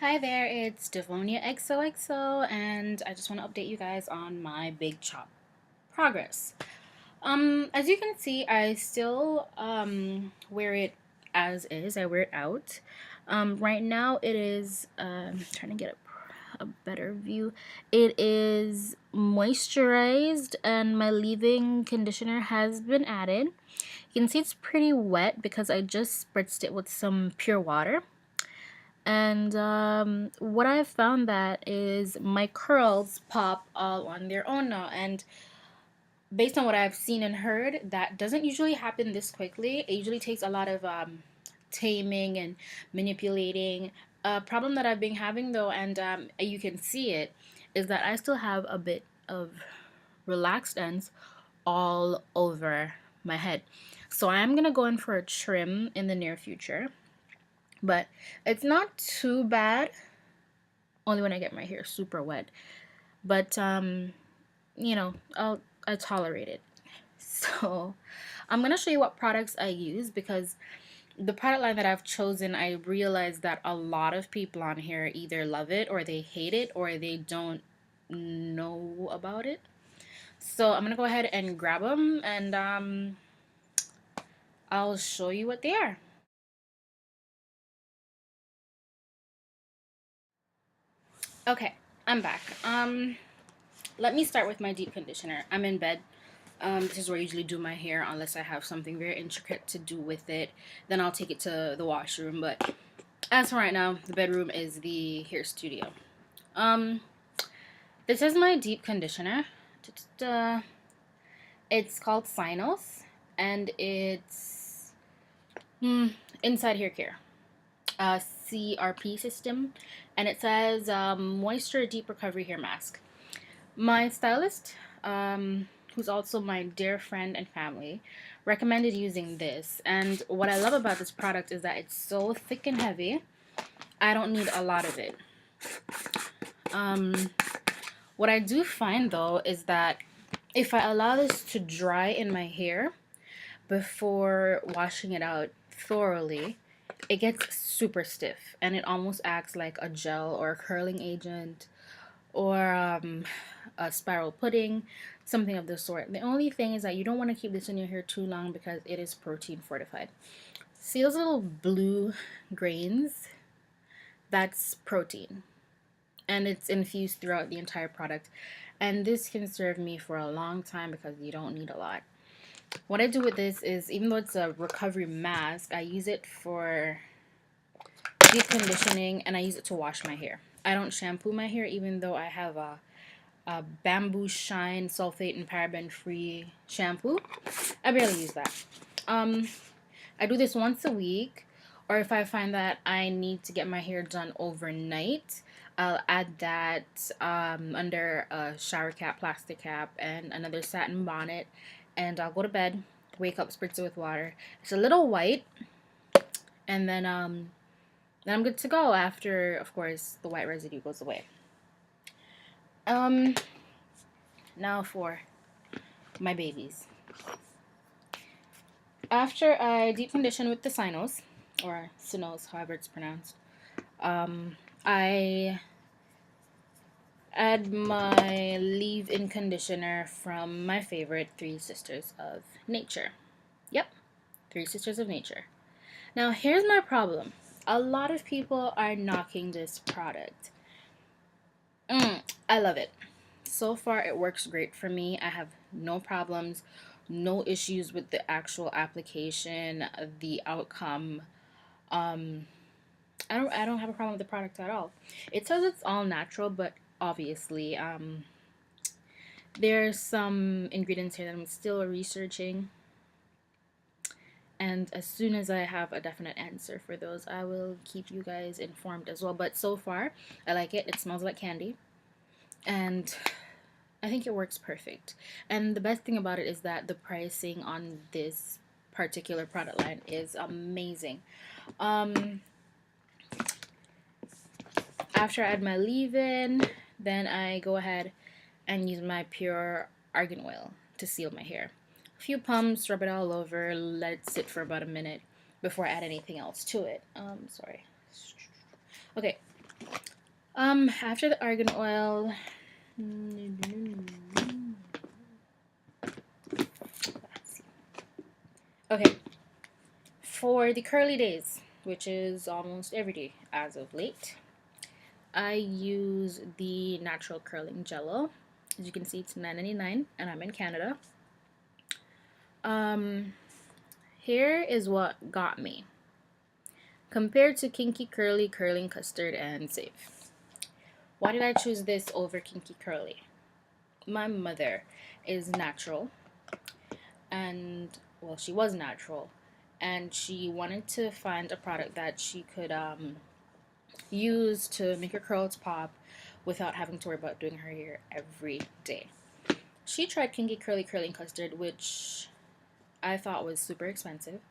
Hi there, it's Devonia XOXO, and I just want to update you guys on my big chop progress. As you can see, I still wear it as is. I wear it out. Right now it is trying to get a better view. It is moisturized, and my leave-in conditioner has been added. You can see it's pretty wet because I just spritzed it with some pure water. And what I've found that is my curls pop all on their own now. And based on what I've seen and heard, that doesn't usually happen this quickly. It usually takes a lot of taming and manipulating. A problem that I've been having though, and you can see it, is that I still have a bit of relaxed ends all over my head. So I am going to go in for a trim in the near future. But it's not too bad, only when I get my hair super wet. But I tolerate it. So I'm gonna show you what products I use, because the product line that I've chosen, I realized that a lot of people on here either love it or they hate it or they don't know about it. So I'm gonna go ahead and grab them, and I'll show you what they are. Okay, I'm back. Let me start with my deep conditioner. I'm in bed. This is where I usually do my hair, unless I have something very intricate to do with it. Then I'll take it to the washroom. But as for right now, the bedroom is the hair studio. Um, this is my deep conditioner. It's called CYNOS, and it's inside hair care. CRP system, and it says moisture deep recovery hair mask. My stylist, who's also my dear friend and family, recommended using this. And what I love about this product is that it's so thick and heavy. I don't need a lot of it. What I do find though is that if I allow this to dry in my hair before washing it out thoroughly, it gets super stiff and it almost acts like a gel or a curling agent or a spiral pudding, something of the sort. The only thing is that you don't want to keep this in your hair too long because it is protein fortified. See those little blue grains? That's protein, and it's infused throughout the entire product. And this can serve me for a long time because you don't need a lot. What I do with this is, even though it's a recovery mask, I use it for deep conditioning and I use it to wash my hair. I don't shampoo my hair, even though I have a bamboo shine sulfate and paraben free shampoo. I barely use that. I do this once a week, or if I find that I need to get my hair done overnight, I'll add that under a shower cap, plastic cap, and another satin bonnet, and I'll go to bed, wake up, spritz it with water. It's a little white, and then I'm good to go after, of course, the white residue goes away. Um, Now for my babies. After I deep condition with the CYNOS, or CYNOS, however it's pronounced, I add my leave-in conditioner from my favorite Three Sisters of Nature. Yep, Three Sisters of Nature. Now here's my problem. A lot of people are knocking this product. I love it. So far it works great for me. I have no problems, no issues with the actual application, the outcome. um I don't have a problem with the product at all. It says it's all natural, but obviously there's some ingredients here that I'm still researching, and as soon as I have a definite answer for those, I will keep you guys informed as well. But so far I like it. It smells like candy, and I think it works perfect. And the best thing about it is that the pricing on this particular product line is amazing. Um, After I add my leave-in, then I go ahead and use my pure argan oil to seal my hair. A few pumps, rub it all over, let it sit for about a minute before I add anything else to it. Sorry. Okay, After the argan oil, okay, for the curly days, which is almost every day as of late, I use the natural curling jello. As you can see, it's $9.99, and I'm in Canada. Um, Here is what got me compared to Kinky Curly, Curling Custard, and Safe. Why did I choose this over Kinky Curly? My mother is natural, and well, she was natural, and she wanted to find a product that she could use to make her curls pop without having to worry about doing her hair every day. She tried Kinky Curly Curling Custard, which I thought was super expensive,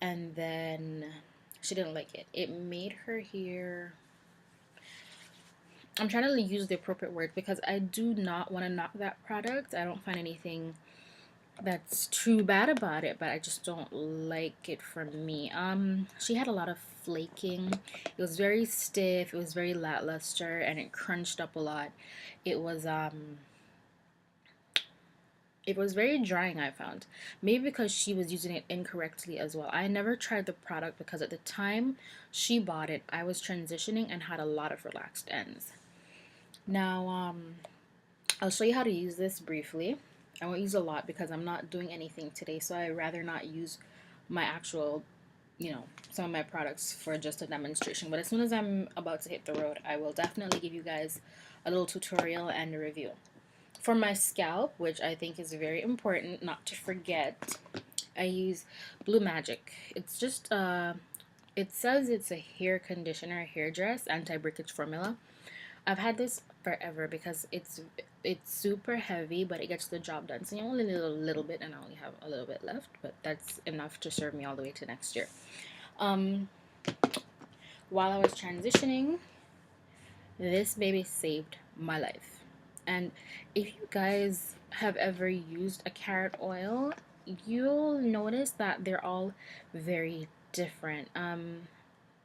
and then she didn't like it. It made her hair. I'm trying to use the appropriate word because I do not want to knock that product. I don't find anything that's too bad about it, but I just don't like it for me. She had a lot of flaking. It was very stiff, it was very lackluster, and it crunched up a lot. It was it was very drying, I found. Maybe because she was using it incorrectly as well. I never tried the product because at the time she bought it, I was transitioning and had a lot of relaxed ends. Now, I'll show you how to use this briefly. I won't use a lot because I'm not doing anything today, so I'd rather not use my actual, some of my products for just a demonstration. But as soon as I'm about to hit the road, I will definitely give you guys a little tutorial and a review. For my scalp, which I think is very important not to forget, I use Blue Magic. It's just it says it's a hair conditioner, hair dress, anti-breakage formula. I've had this forever because it's super heavy, but it gets the job done. So you only need a little bit, and I only have a little bit left, but that's enough to serve me all the way to next year. Um, while I was transitioning, this baby saved my life. And if you guys have ever used a carrot oil, you'll notice that they're all very different.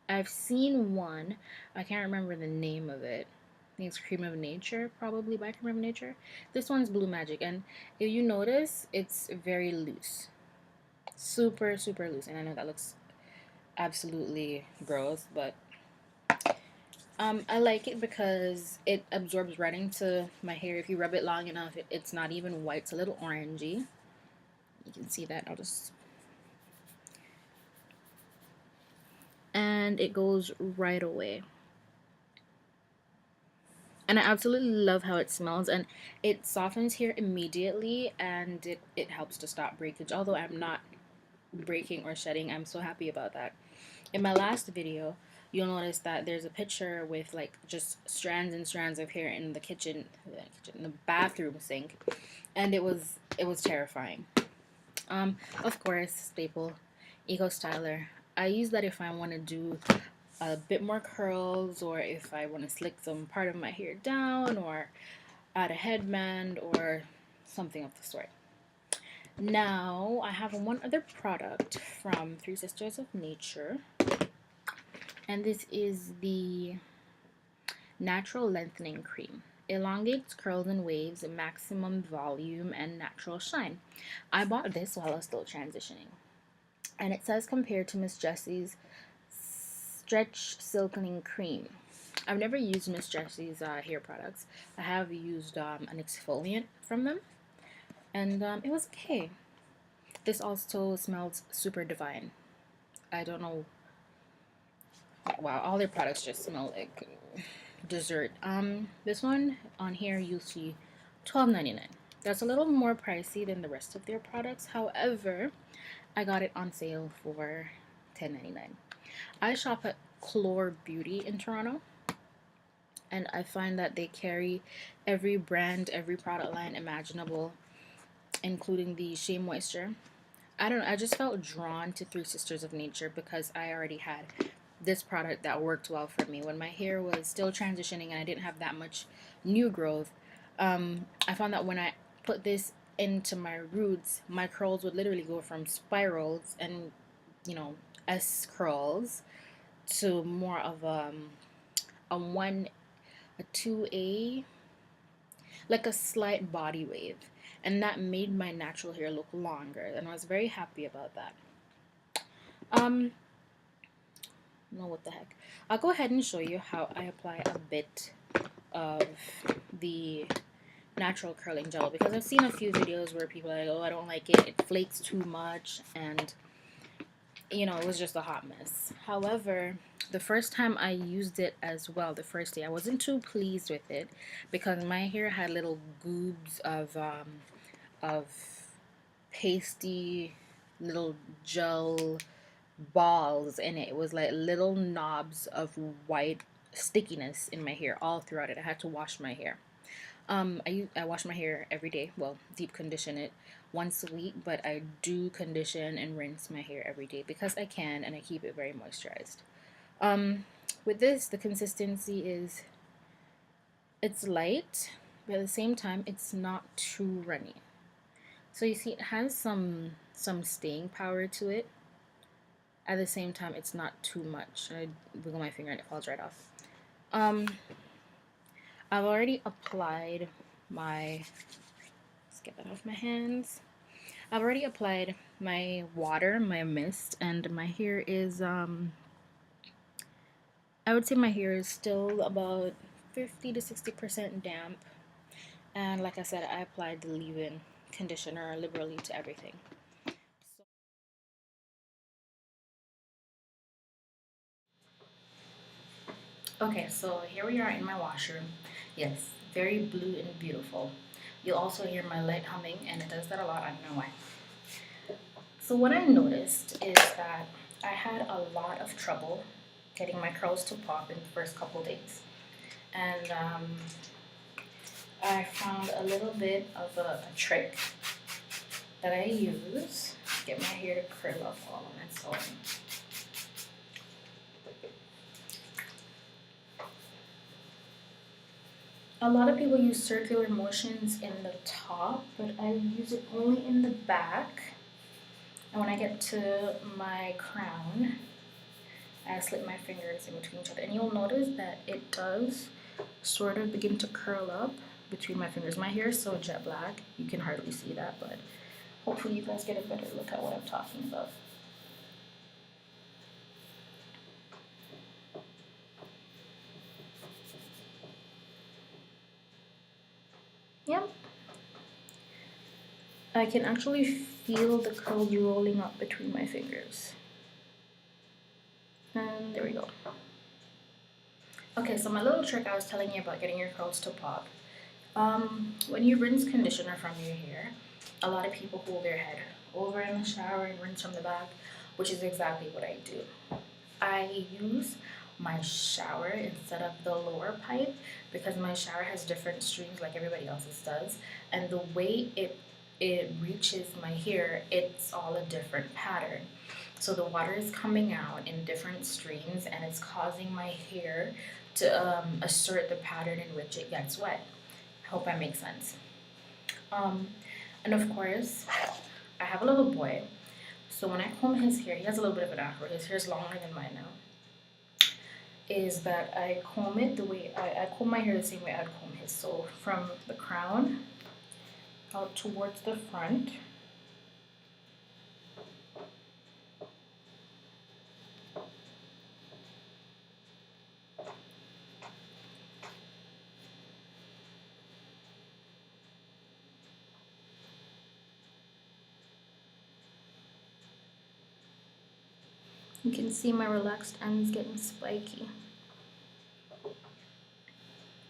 I've seen one, I can't remember the name of it. I think it's Cream of Nature, probably by Cream of Nature. This one's Blue Magic, and if you notice, it's very loose. Super, super loose. And I know that looks absolutely gross, but I like it because it absorbs right into my hair. If you rub it long enough, it's not even white, it's a little orangey. You can see that. I'll just. And it goes right away. And I absolutely love how it smells, and it softens hair immediately, and it helps to stop breakage. Although I'm not breaking or shedding, I'm so happy about that. In my last video, you'll notice that there's a picture with like just strands and strands of hair in the kitchen, the bathroom sink, and it was terrifying. Of course, staple, Eco Styler. I use that if I want to do a bit more curls, or if I want to slick some part of my hair down, or add a headband, or something of the sort. Now I have one other product from Three Sisters of Nature, and this is the Natural Lengthening Cream. Elongates curls and waves, maximum volume, and natural shine. I bought this while I was still transitioning, and it says compared to Miss Jessie's Stretch Silkening Cream. I've never used Miss Jessie's hair products. I have used an exfoliant from them, and it was okay. This also smells super divine. I don't know. Wow, all their products just smell like dessert. This one on here you'll see $12.99. That's a little more pricey than the rest of their products. However, I got it on sale for $10.99. I shop at Clore Beauty in Toronto, and I find that they carry every brand, every product line imaginable, including the Shea Moisture. I don't know, I just felt drawn to Three Sisters of Nature because I already had this product that worked well for me when my hair was still transitioning and I didn't have that much new growth. I found that when I put this into my roots, my curls would literally go from spirals and S curls to more of a one a 2A, like a slight body wave, and that made my natural hair look longer, and I was very happy about that. Um, no, what the heck? I'll go ahead and show you how I apply a bit of the natural curling gel, because I've seen a few videos where people are like, oh, I don't like it, it flakes too much, and it was just a hot mess. However, the first time I used it as well, the first day, I wasn't too pleased with it because my hair had little goobs of pasty little gel balls in it. It was like little knobs of white stickiness in my hair all throughout it. I had to wash my hair. I wash my hair every day. Well, deep condition it once a week, but I do condition and rinse my hair every day because I can, and I keep it very moisturized. Um, with this, the consistency is it's light, but at the same time, it's not too runny. So you see, it has some staying power to it. At the same time, it's not too much. I wiggle my finger and it falls right off. Um, I've already applied my. Let's get that off my hands. I've already applied my water, my mist, and my hair is I would say my hair is still about 50 to 60% damp. And like I said, I applied the leave-in conditioner liberally to everything. Okay, so here we are in my washroom. Yes, very blue and beautiful. You'll also hear my light humming, and it does that a lot. I don't know why. So what I noticed is that I had a lot of trouble getting my curls to pop in the first couple days. And I found a little bit of a trick that I use to get my hair to curl up all on its own. A lot of people use circular motions in the top, but I use it only in the back. And when I get to my crown, I slip my fingers in between each other. And you'll notice that it does sort of begin to curl up between my fingers. My hair is so jet black, you can hardly see that, but hopefully you guys get a better look at what I'm talking about. Yep. I can actually feel the curls rolling up between my fingers. And there we go. Okay, so my little trick I was telling you about getting your curls to pop. When you rinse conditioner from your hair, a lot of people hold their head over in the shower and rinse from the back, which is exactly what I do. I use my shower instead of the lower pipe because my shower has different streams like everybody else's does, and the way it reaches my hair, it's all a different pattern. So the water is coming out in different streams and it's causing my hair to assert the pattern in which it gets wet. I hope that makes sense. Um, and of course, I have a little boy. So when I comb his hair, he has a little bit of an afro. His hair is longer than mine now. Is that I comb it the way I comb my hair the same way I'd comb his. So from the crown out towards the front. You can see my relaxed ends getting spiky.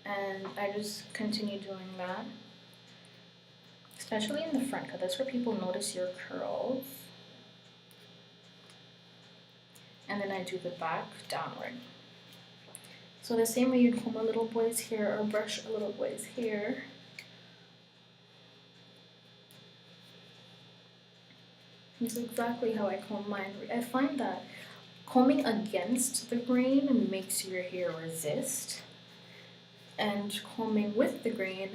And I just continue doing that. Especially in the front, because that's where people notice your curls. And then I do the back downward. So the same way you'd comb a little boy's hair or brush a little boy's hair. That's exactly how I comb mine. I find that combing against the grain makes your hair resist, and combing with the grain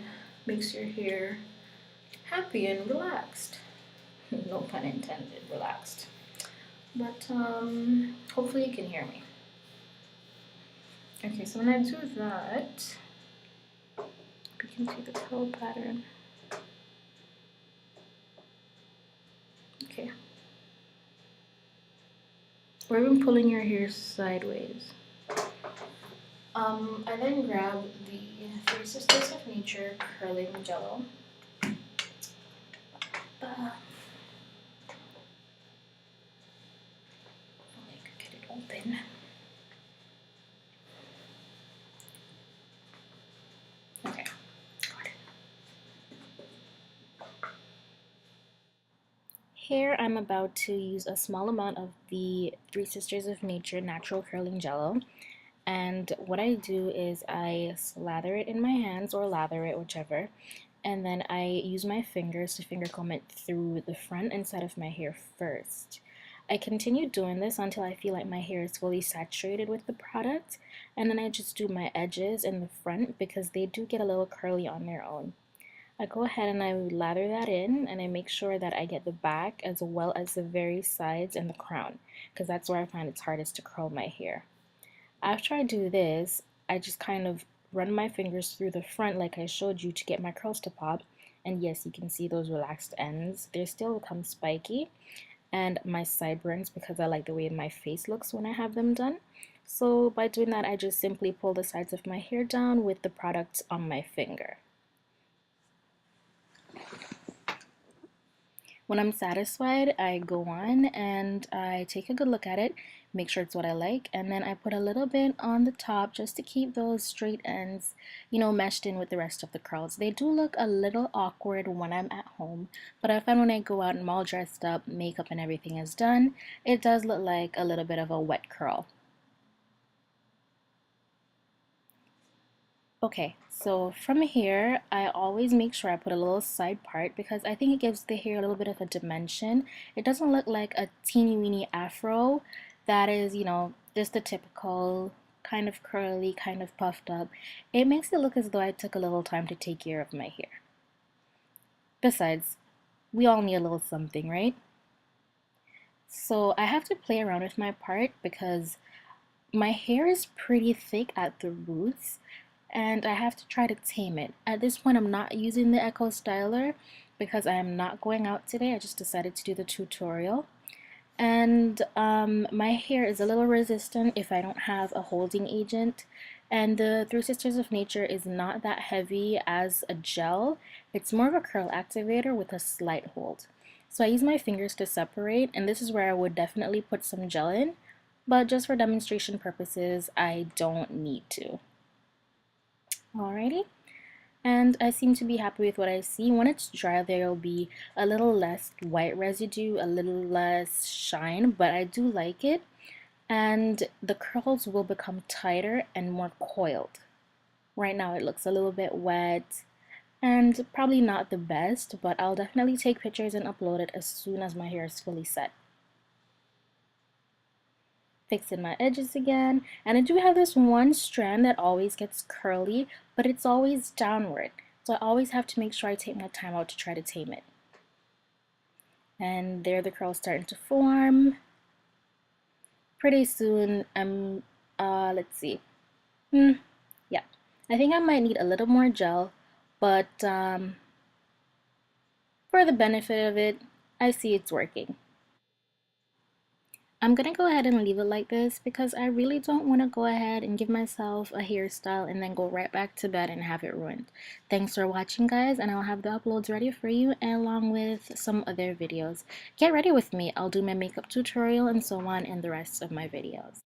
makes your hair happy and relaxed. No pun intended, relaxed. But hopefully you can hear me. Okay, so when I do that, you can see the curl pattern. Okay. Or even pulling your hair sideways. I then grab the Three Sisters of Nature curling jello. Let me get it open. Okay, got it. Here I'm about to use a small amount of the Three Sisters of Nature natural curling jello. And what I do is I slather it in my hands or lather it, whichever, and then I use my fingers to finger comb it through the front and side of my hair first. I continue doing this until I feel like my hair is fully saturated with the product, and then I just do my edges in the front because they do get a little curly on their own. I go ahead and I lather that in, and I make sure that I get the back as well as the very sides and the crown, because that's where I find it's hardest to curl my hair. After I do this, I just kind of run my fingers through the front like I showed you to get my curls to pop. And yes, you can see those relaxed ends. They still become spiky, and my sideburns because I like the way my face looks when I have them done. So by doing that, I just simply pull the sides of my hair down with the product on my finger. When I'm satisfied, I go on and I take a good look at it, make sure it's what I like, and then I put a little bit on the top just to keep those straight ends, meshed in with the rest of the curls. They do look a little awkward when I'm at home, but I find when I go out and I'm all dressed up, makeup and everything is done, it does look like a little bit of a wet curl. Okay, so from here, I always make sure I put a little side part because I think it gives the hair a little bit of a dimension. It doesn't look like a teeny weeny afro that is, just the typical kind of curly, kind of puffed up. It makes it look as though I took a little time to take care of my hair. Besides, we all need a little something, right? So I have to play around with my part because my hair is pretty thick at the roots and I have to try to tame it. At this point, I'm not using the Echo Styler because I am not going out today. I just decided to do the tutorial. And my hair is a little resistant if I don't have a holding agent. And the Three Sisters of Nature is not that heavy as a gel. It's more of a curl activator with a slight hold. So I use my fingers to separate, and this is where I would definitely put some gel in, but just for demonstration purposes, I don't need to. Alrighty, and I seem to be happy with what I see. When it's dry, there will be a little less white residue, a little less shine, but I do like it. And the curls will become tighter and more coiled. Right now it looks a little bit wet and probably not the best, but I'll definitely take pictures and upload it as soon as my hair is fully set. Fixing my edges again, and I do have this one strand that always gets curly, but it's always downward, so I always have to make sure I take my time out to try to tame it. And there the curls starting to form. Pretty soon I'm let's see, yeah, I think I might need a little more gel, but for the benefit of it, I see it's working. I'm gonna go ahead and leave it like this because I really don't want to go ahead and give myself a hairstyle and then go right back to bed and have it ruined. Thanks for watching, guys, and I'll have the uploads ready for you along with some other videos. Get ready with me. I'll do my makeup tutorial and so on in the rest of my videos.